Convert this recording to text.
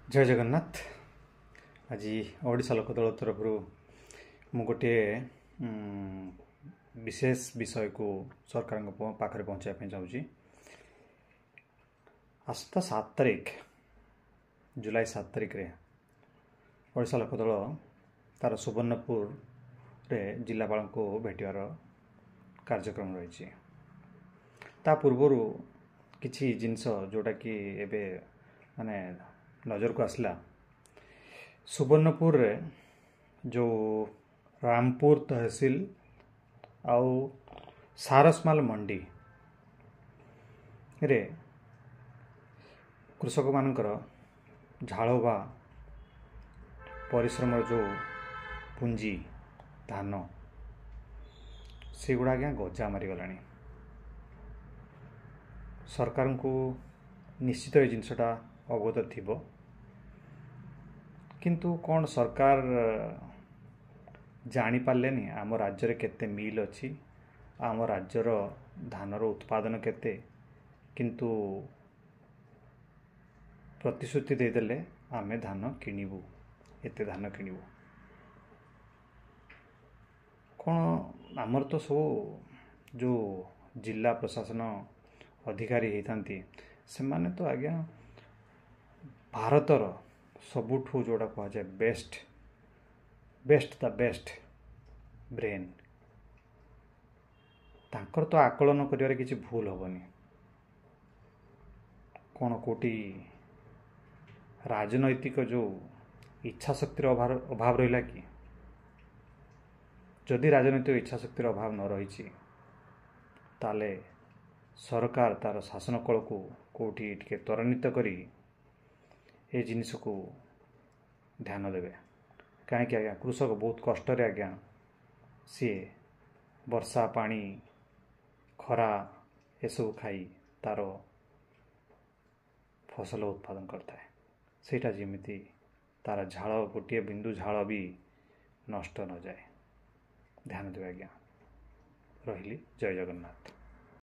जय जगन्नाथ। आज ओडिशा लोक दल तरफ गोटे विशेष विषय को सरकार पाखे पहुँचाई चाहूँगी। आसता 7 तारिख जुलाई 7 तारिख रे ओडिशा लोक दल तार सुवर्णपुर रे जिलापाल को भेटार कार्यक्रम रही। ता पूर्वर किछि जिनस जोटा कि एबे माने नजर को आसला। सुवर्णपुर रे जो रामपुर तहसील आउ सारसमाल मंडी रे कृषक मानकर झाड़वा परिश्रम जो पुंजी धान से गुड़ा आज्ञा गजा मारिगला। सरकार को निश्चित ये जिनसटा अवगत थिबो, किंतु कौन सरकार जानी पारलेनी आम राज्य रे केते मिल अच्छी, आम राज्यर धानर उत्पादन केते, किंतु प्रतिश्रुति देदेले आमे धान किनिबु, एते धान किनिबु। कौन आमर तो सब जो जिला प्रशासन अधिकारी होती से माने तो आज्ञा भारतर सबुठू जोड़ा कह जाए बेस्ट द बेस्ट ब्रेन तांकर तो आकलन करिवारे किछि भूल होबनी। कौन कोटी राजनैतिक जो इच्छा शक्तिर अभाव रहिला कि जदि राजनैतिक इच्छा शक्तिर अभाव न रही ताले सरकार तार शासन कल को कोठी टिके त्वरान्वित करी ए जिनिस को ध्यान देवे। कहीं आज्ञा कृषक बहुत कष्ट आज्ञा सी वर्षा पानी खरा एसबू खाई तार फसल उत्पादन करता है। सेटा जिमिति तार झाड़ गोटे बिंदु झाड़ भी नष्ट न जाए ध्यान देवे आज्ञा। रही जय जगन्नाथ।